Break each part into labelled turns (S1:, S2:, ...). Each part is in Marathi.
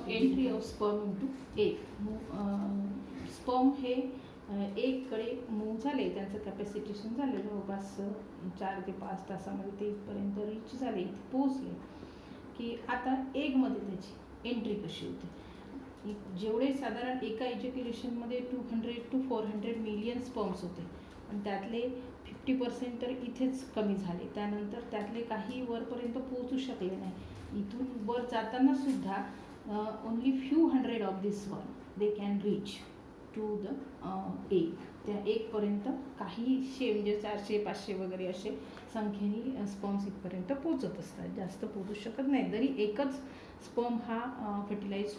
S1: Entry of sperm into egg. Sperm हे एगकडे मूव्ह झाले, त्यांचं कॅपॅसिटेशन झालं जवळपास 4 ते 5 तासामध्ये ते इथपर्यंत रीच झाले, इथे पोहोचले की आता एगमध्ये त्याची एंट्री कशी होते. जेवढे साधारण एका इजॅक्युलेशनमध्ये 200 to 400 मिलियन स्पर्म्स होते, पण त्यातले 50% तर इथेच कमी झाले. त्यानंतर त्यातले काही वरपर्यंत पोहोचू शकले नाही. इथून वर जाताना सुद्धा only few hundred of this one they can reach to the egg. त्या एकपर्यंत काहीशे म्हणजे 400-500 वगैरे असे संख्येने स्पर्म्स इथपर्यंत पोचत असतात, जास्त पोचू शकत नाही. जरी एकच स्पर्म हा फर्टिलाइज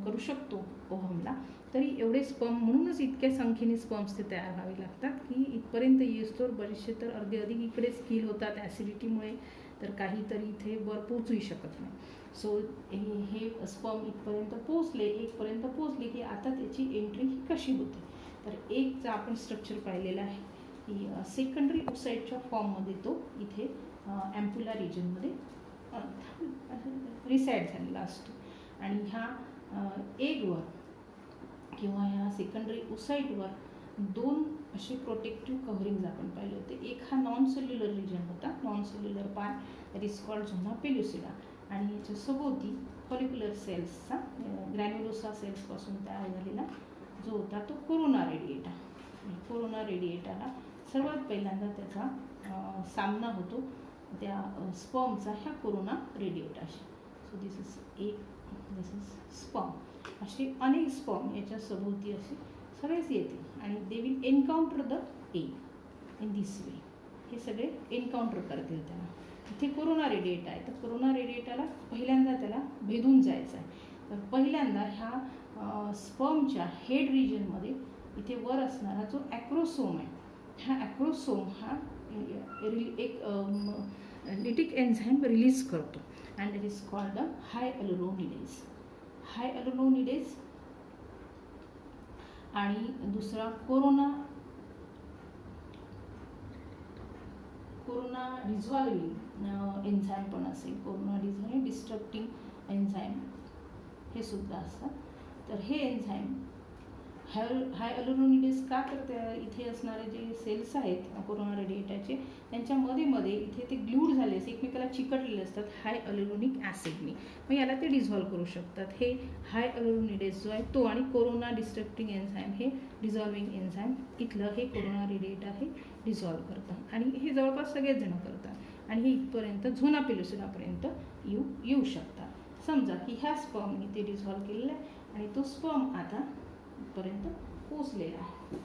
S1: करू शकतो ओव्हमला, तरी एवढे स्पर्म म्हणूनच इतक्या संख्येने स्पर्म्स ते तयार व्हावे लागतात की इथपर्यंत येऊस्तोवर बरेचसे तर अर्धे अधिक इकडेच किल होतात ॲसिडिटीमुळे, तर काहीतरी इथे वर पोचूही शकत नाही. सो हे स्पर्म इथपर्यंत पोचले, एकपर्यंत पोचले की आता त्याची एंट्री ही कशी होते. तर एकचा आपण स्ट्रक्चर पाहिलेला आहे की सेकंडरी ओसाइटच्या फॉर्ममध्ये तो इथे ॲम्प्युला रिजनमध्ये रिसाईड झालेला असतो. आणि ह्या एगवर किंवा ह्या सेकंडरी ओसाइटवर 2 असे प्रोटेक्टिव्ह कव्हरिंग्ज आपण पाहिले होते. एक हा नॉन सेल्युलर रिजन होता, non cellular part that is called zona pellucida, आणि याच्या सभोवती फॉलिक्युलर सेल्सचा ग्रॅन्युलोसा सेल्सपासून तयार झालेला जो होता तो कोरोना रेडिएटा. कोरोना रेडिएटाला सर्वात पहिल्यांदा त्याचा सामना होतो त्या स्पर्मचा ह्या कोरोना रेडिएटाशी. So this is egg, this is sperm. असे अनेक स्पर्म याच्या सभोवती असे सगळेच येतील आणि they will encounter the egg in this way. हे सगळे एन्काउंटर करतील त्याला. इथे कोरोना रेडिएटा आहे, तर कोरोना रेडिएटाला पहिल्यांदा त्याला भेदून जायचं आहे. तर पहिल्यांदा ह्या स्पर्मच्या हेड रिजनमध्ये इथे वर असणारा जो ॲक्रोसोम आहे, हा ॲक्रोसोम हा एक लिटिक एन्झाईम रिलीज करतो and it is called the hyaluronidase. Hyaluronidase आणि दुसरा कोरोना डिझॉल्विंग एन्झाईम पण असेल, कोरोना डिझॉल्विंग डिस्ट्रक्टिंग एन्झाईम हे सुद्धा असतात. तर हे एन्झाईम हायअलुरोनिडेज का, तर इथे असणारे जे सेल्स आहेत कोरोना रेडिएटाचे त्यांच्या मध्ये इथे ते ग्लूड झाले असते, एकमेकाला चिकटलेले असतात हायअलुरोनिक ॲसिडनी, मग याला ते डिझॉल्व करू शकतात. हे हायअलुरोनिडेज जो आहे तो आणि कोरोना डिस्ट्रक्टिंग एन्झाईम हे डिझॉल्विंग एन्झाईम इथलं हे कोरोना रेडिएटा हे डिझॉल्व करतात आणि हे जवळपास सगळेच जण करतात आणि हे इथपर्यंत झोना पेल्युसिडापर्यंत येऊ शकतात. समजा की ह्या स्पर्मने ते डिझॉल्व केलेलं आहे आणि तो स्पर्म आता पर्यंत पोचलेला आहे,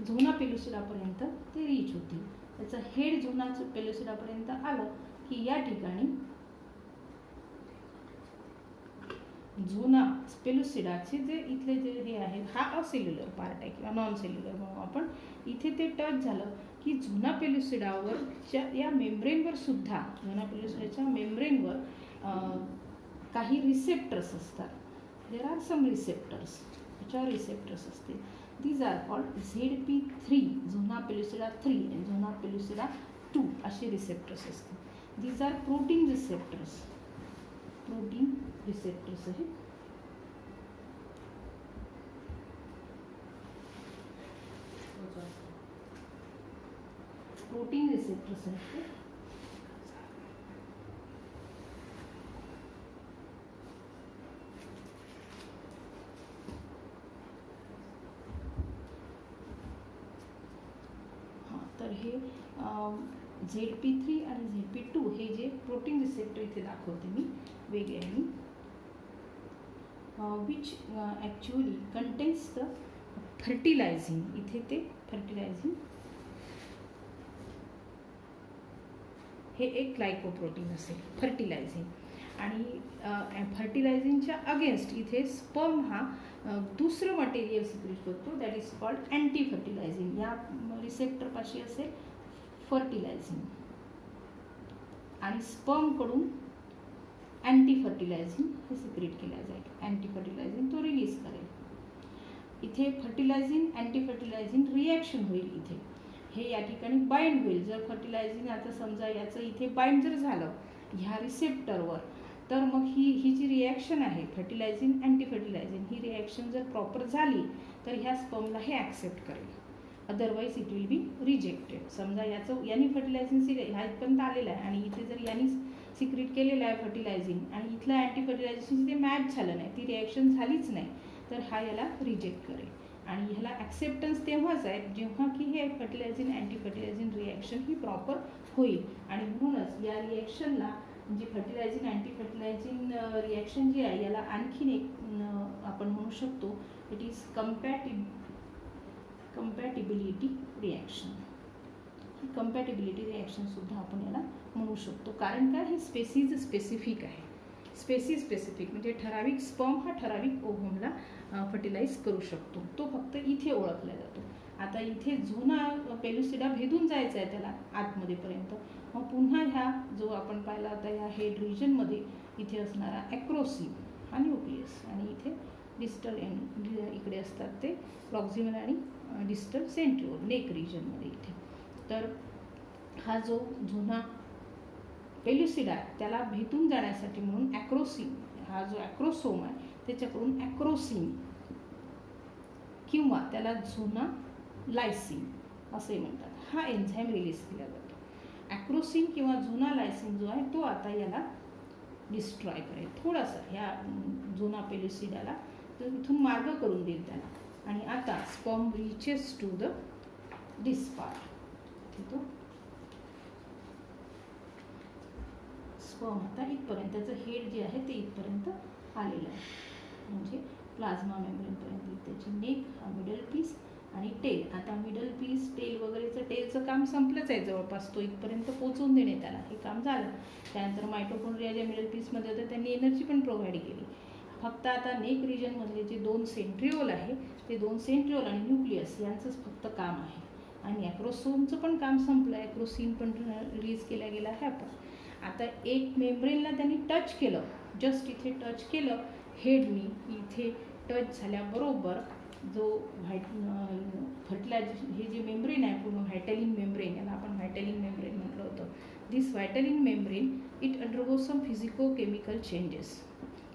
S1: झोना पेल्युसिडापर्यंत ते रीच होतील. त्याचं हेड झोना पेल्युसिडापर्यंत आलं की या ठिकाणी झोना पेल्युसिडाचे जे इथले जे हे आहे हा असेल्युलर पार्ट आहे किंवा नॉन सेल्युलर म्हणून आपण, इथे ते टच झालं की झोना पेल्युसिडावरच्या या मेम्ब्रेनवर सुद्धा, झोना पेल्युसिडाच्या मेम्ब्रेनवर काही रिसेप्टर्स असतात. देर आर सम रिसेप्टर्स, त्याच्यावर रिसेप्टर्स असते. These are called ZP3, zona pellucida 3 आणि झोना पेल्युसिडा 2 असे रिसेप्टर्स असतात. These are protein receptors, protein receptors आहेत. प्रोटीन रिसेप्टर्स आहेत. तर हे ZP3 आणि ZP2 हे जे प्रोटीन रिसेप्टर इथे दाखवते मी वेगळ्याने, which actually contains the fertilising. इथे ते फर्टिलायझिंग हे एक ग्लायकोप्रोटीन असेल फर्टिलायझिंग, आणि फर्टिलायझिंगच्या अगेन्स्ट इथे स्पर्म हा दुसरं मटेरियल सिक्रेट करतो दॅट इज कॉल्ड अँटी फर्टिलायझिंग. या रिसेप्टरपाशी असेल फर्टिलायझिंग आणि स्पर्मकडून अँटी फर्टिलायझिंग हे सिक्रेट केलं जाईल. अँटी फर्टिलायझिंग तो रिलीज करेल. इथे फर्टिलायझिंग अँटी फर्टिलायझिंग रिॲक्शन होईल. इथे हे या ठिकाणी बाइंड होईल. जर फर्टिलायझिंग आता समजा याचं इथे बाइंड जर झालं ह्या रिसेप्टरवर तर मग ही जी रिॲक्शन आहे फर्टिलायझिंग अँटी फर्टिलायझिंग, ही रिॲक्शन जर प्रॉपर झाली तर ह्या स्पर्मला हे ॲक्सेप्ट करेल, otherwise it will be rejected. समजा यानी फर्टिलायझिंग ह्या इथपर्यंत आलेलं आहे आणि इथे जर यांनी सिक्रेट केलेलं आहे फर्टिलायझिंग आणि इथलं अँटी फर्टिलायझेशन ते मॅच झालं नाही, ती रिॲक्शन झालीच नाही, तर हा याला रिजेक्ट करेल. आणि ह्याला ॲक्सेप्टन्स तेव्हाच आहे जेव्हा की हे फर्टिलायझिंग अँटी फर्टिलायझिंग रिॲक्शन ही प्रॉपर होईल. आणि म्हणूनच या रिॲक्शनला म्हणजे फर्टिलायझिंग अँटी फर्टिलायझिंग रिॲक्शन जी आहे याला आणखीन एक आपण म्हणू शकतो, इट इज कंपॅटिबिलिटी रिॲक्शन. ही कंपॅटिबिलिटी रिॲक्शनसुद्धा आपण याला म्हणू शकतो, कारण का हे स्पेसिफिक आहे. स्पेसिफिक म्हणजे ठराविक स्पर्म हा ठराविक ओव्हमला फर्टिलाइज करू शकतो, तो फक्त इथे ओळखला जातो. आता इथे झोना पेलुसिडा भेदून जायचा आहे त्याला आतमध्येपर्यंत, मग पुन्हा ह्या जो आपण पाहिला होता या हेड रिजनमध्ये इथे असणारा ॲक्रोसिम हा न्यूक्लियस आणि इथे डिस्टल इकडे असतात ते प्रॉक्झिमल आणि डिस्टल सेंट्रिओल नेक रिजनमध्ये इथे. तर हा जो झोना पेलुसिडा आहे त्याला भेटून जाण्यासाठी म्हणून ॲक्रोसिम हा जो ॲक्रोसोम आहे त्याच्याकडून ॲक्रोसिम किंवा त्याला झोना लायसिन असे म्हणतात, हा एन्झाईम रिलीज केला जातो. ॲक्रोसिन किंवा झोना लायसिन जो आहे तो आता याला डिस्ट्रॉय करेल थोडासा ह्या झोना पेलुसिडाला, तर इथून मार्ग करून देईल त्याला. आणि आता sperm reaches to the this part, तो स्पर्म आता इथपर्यंत त्याचं हेड जे आहे ते इथपर्यंत आलेलं आहे, म्हणजे प्लाझ्मा मेम्ब्रेनपर्यंत त्याची नेक हा मिडल पीस आणि टेल. आता मिडल पीस टेल वगैरेचं टेलचं काम संपलंच आहे जवळपास, तो इथपर्यंत पोचवून देणे त्याला हे काम झालं. त्यानंतर मायटोकॉन्ड्रिया ज्या मिडल पीसमध्ये होतं त्यांनी एनर्जी पण प्रोव्हाइड केली. फक्त आता नेक रिजनमधले जे 2 सेंट्रिओल आहे ते 2 सेंट्रिओल आणि न्यूक्लियस यांचंच फक्त काम आहे. आणि ॲक्रोसोमचं पण काम संपलं, ॲक्रोसिन पण रिलीज केला गेला आहे. पण आता एक मेम्ब्रेनला त्यांनी टच केलं, जस्ट इथे टच केलं हेडनी, इथे टच झाल्याबरोबर जो फर्टिलायझेशन हे जे मेम्ब्रेन आहे पूर्ण व्हायटॅलिन मेम्ब्रेन, याला आपण व्हायटॅलिन मेम्ब्रेन म्हटलं होतं. This vitelline membrane it undergoes some physico chemical changes,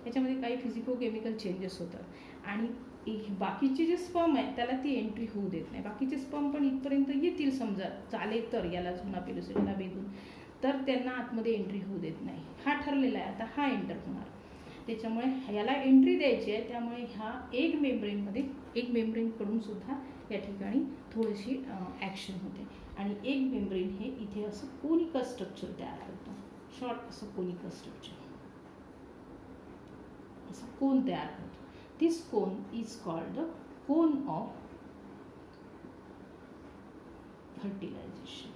S1: याच्यामध्ये काही फिजिको केमिकल चेंजेस होतात आणि बाकीचे जे स्पर्म आहेत त्याला ती एंट्री होऊ देत नाही. बाकीचे स्पर्म पण इथपर्यंत येतील समजा चाले तर याला झोना पेलुसिडाला भेदून, तर त्यांना आतमध्ये एंट्री होऊ देत नाही. हा ठरलेला आहे, आता हा एंटर होणार, त्याच्यामुळे याला एंट्री द्यायची आहे. त्यामुळे ह्या एग मेम्ब्रेनकडून सुद्धा या ठिकाणी थोडीशी ॲक्शन होते. आणि एग मेम्ब्रेन हे इथे असं कोनिकल स्ट्रक्चर तयार करतं, शॉर्ट असं कोनिकल स्ट्रक्चर, असं कोन तयार करतो. This cone is called the cone of fertilisation.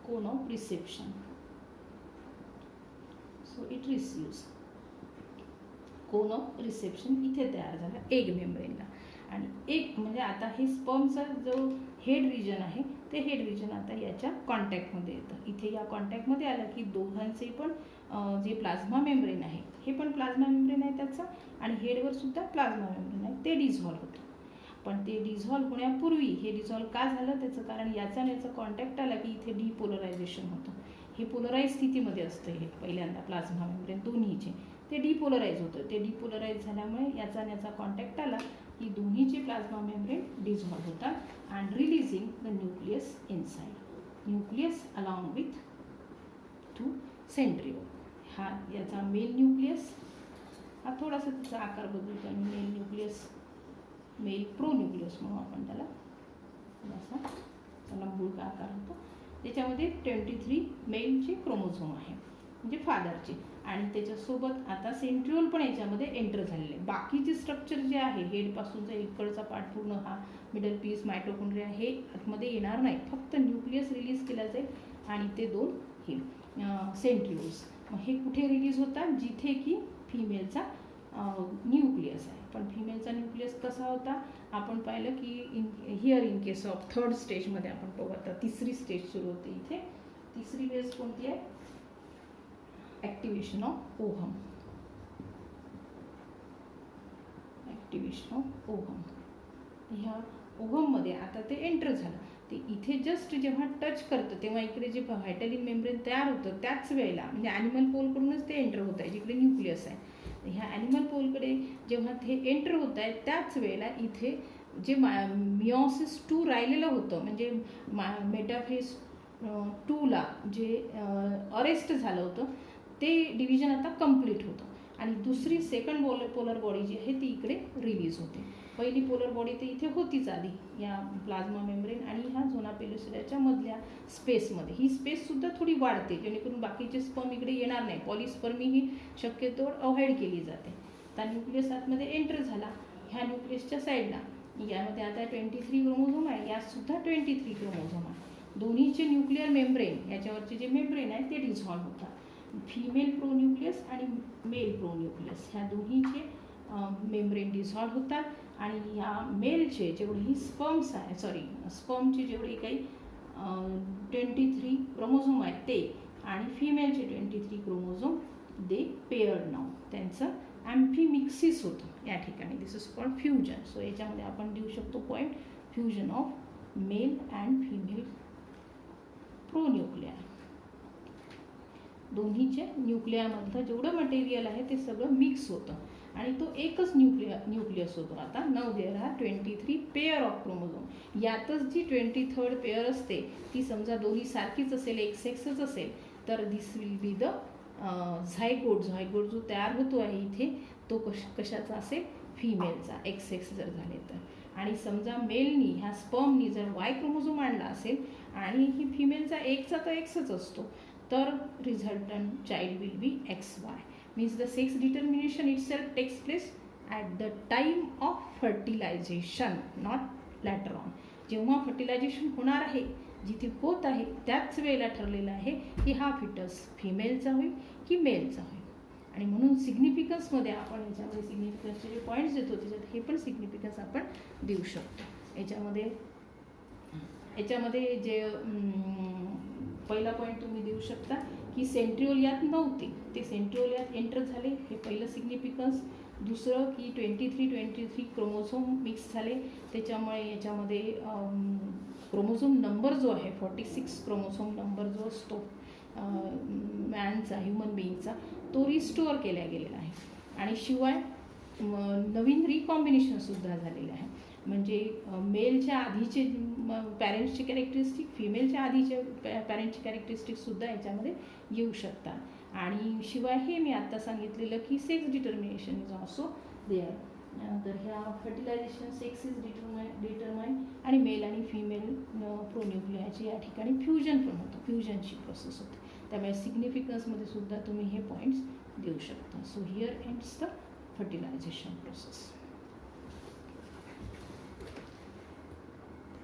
S1: Cone of reception, so it receives. Cone of reception इथे तयार झाला एग मेम्ब्रेनला. आणि एक म्हणजे आता हे स्पर्मचा जो हेड रिजन आहे ते हेड रिजन आता याच्या कॉन्टॅक्टमध्ये येतं. इथे या कॉन्टॅक्टमध्ये आलं की दोघांचे पण जे प्लाझ्मा मेम्ब्रेन आहे हे पण प्लाझ्मा मेम्ब्रेन आहे त्याचं, आणि हेडवर सुद्धा प्लाझ्मा मेम्ब्रेन आहे, ते डिझॉल्व्ह होतं. पण ते डिझॉल्व्ह होण्यापूर्वी हे डिझॉल्व्ह का झालं त्याचं कारण याचा आणि याचा कॉन्टॅक्ट आला की इथे डिपोलरायझेशन होतं. हे पोलराईज स्थितीमध्ये असतं, हे पहिल्यांदा प्लाझ्मा मेम्ब्रेन दोन्हीचे ते डिपोलराईज होतं. ते डिपोलराईज झाल्यामुळे याचा आणि याचा कॉन्टॅक्ट आला की दोन्हीचे प्लाझ्मा मेम्ब्रेन डिझॉल्व्ह होतात and releasing the nucleus inside. Nucleus along with 2 centriole. हा याचा मेल न्यूक्लियस, हा थोडासा त्याचा आकार बदलतो आणि mail nucleus, mail pro nucleus म्हणून आपण त्याला, थोडासा त्याला बुळका आकार होतो. त्याच्यामध्ये 23 मेलचे क्रोमोझोम आहे म्हणजे फादरचे, आणि त्याच्यासोबत आता सेंट्रिओल पण याच्यामध्ये एंटर झालेले. बाकीचे स्ट्रक्चर जे आहे हेडपासूनचा इकडचा पार्ट पूर्ण हा मिडल पीस मायटोकॉन्ड्रिया हे आतमध्ये येणार नाही, फक्त न्यूक्लियस रिलीज केला जाईल आणि ते 2 हे सेंट्रिओल्स मग हे कुठे रिलीज होतात जिथे की फिमेलचा न्यूक्लियस आहे. पण फिमेलचा न्यूक्लियस कसा होता आपण पाहिलं की here in case of 3rd स्टेजमध्ये आपण पाहू. आता 3री स्टेज सुरू होते इथे. 3री फेज कोणती आहे? Activation of ovum. Activation of ovum ह्या ओव्हममध्ये आता ते एंटर झालं. ते इथे जस्ट जेव्हा टच करतं तेव्हा इकडे जे व्हायटॅलिन मेम्ब्रेन तयार होतं त्याच वेळेला म्हणजे ॲनिमल पोलकडूनच ते एंटर होत आहे, जिकडे न्यूक्लियस आहे. ह्या ॲनिमल पोलकडे जेव्हा ते एंटर होत आहे त्याच वेळेला इथे जे मिओसिस 2 राहिलेलं होतं म्हणजे मेटाफेज 2ला जे अरेस्ट झालं होतं ते डिव्हिजन आता कंप्लीट होतं आणि दुसरी सेकंड पोलर बॉडी जी आहे ती इकडे रिलीज होते. पहिली पोलर बॉडी तर इथे होतीच आधी या प्लाझ्मा मेम्ब्रेन आणि ह्या झोना पेलुसिडाच्या मधल्या स्पेसमध्ये. ही स्पेससुद्धा थोडी वाढते जेणेकरून बाकीचे स्पर्म इकडे येणार नाही. पॉलिस्पर्मी ही शक्यतो अवॉइड केली जाते. आता न्यूक्लियस आतमध्ये एंटर झाला. ह्या न्यूक्लियसच्या साईडला यामध्ये आता 23 क्रोमोझोम आहे, यातसुद्धा 23 क्रोमोझोम आहे. दोन्हीचे न्यूक्लिअर मेम्ब्रेन याच्यावरचे जे मेम्ब्रेन आहे ते डिझॉल्व्ह होतात. फिमेल प्रोन्यूक्लियस आणि मेल प्रोन्यूक्लियस ह्या दोन्हीचे मेम्ब्रेन डिझॉल्व्ह होतात आणि ह्या मेलचे जेवढेही स्पर्मचे जेवढे काही 23 क्रोमोझोम आहेत ते आणि फिमेलचे 23 क्रोमोझोम दे पेअर्ड नाव. त्यांचं ॲम्फिमिक्सिस होतं या ठिकाणी. This is called fusion. So याच्यामध्ये आपण देऊ शकतो point fusion of male and female pronuclei. दोन्हीचे न्यूक्लियामधलं जेवढं मटेरियल आहे ते सगळं मिक्स होतं आणि तो एकच न्यूक्लियस होतो. आता now there are 23 pair of chromosome. यातच जी 23rd पेअर असते ती समजा दोन्ही सारखीच असेल, एक सेक्सच असेल तर दिस will be the zygote. Zygote जो तयार होतो आहे इथे तो कशाचा असेल, फिमेलचा, एक्स सेक्स जर झाले तर. आणि समजा मेलनी ह्या स्पर्मनी जर वाय क्रोमोझोम आणला असेल आणि ही फिमेलचा एकचा तर एक्सच असतो तर resultant child will be XY. Means the sex determination itself takes place at the time of fertilisation, not later on. जेव्हा फर्टिलायझेशन होणार आहे, जिथे होत आहे त्याच वेळेला ठरलेलं आहे की हा फिटस फिमेलचा होईल की मेलचा होईल. आणि म्हणून सिग्निफिकन्समध्ये आपण याच्यामध्ये सिग्निफिकन्सचे जे पॉईंट्स देतो त्याच्यात हे पण सिग्निफिकन्स आपण देऊ शकतो. याच्यामध्ये जे पहिला पॉईंट तुम्ही देऊ शकता की सेंट्रिओल यात नव्हते, ते सेंट्रिओल यात एंटर झाले, हे पहिलं सिग्निफिकन्स. दुसरं की 23 क्रोमोझोम मिक्स झाले त्याच्यामुळे याच्यामध्ये क्रोमोझोम नंबर जो आहे 46 क्रोमोझोम नंबर जो असतो मॅनचा, ह्युमन बिईंगचा, तो रिस्टोअर केला गेलेला आहे. आणि शिवाय नवीन रिकॉम्बिनेशनसुद्धा झालेलं आहे. म्हणजे मेलच्या आधीचे पॅरेंट्सचे कॅरेक्टरिस्टिक, फिमेलच्या आधीचे पॅरेंटचे कॅरेक्टरिस्टिकसुद्धा याच्यामध्ये येऊ शकतात. आणि शिवाय हे मी आत्ता सांगितलेलं की sex determination is also there. तर ह्या फर्टिलायझेशन सेक्स इज डिटरमाइन आणि मेल आणि फिमेल प्रोन्यूक्लियाची या ठिकाणी फ्युजन पण होतं, फ्युजनची प्रोसेस होते. त्यामुळे सिग्निफिकन्समध्ये सुद्धा तुम्ही हे पॉईंट्स देऊ शकता. So here ends the fertilization process.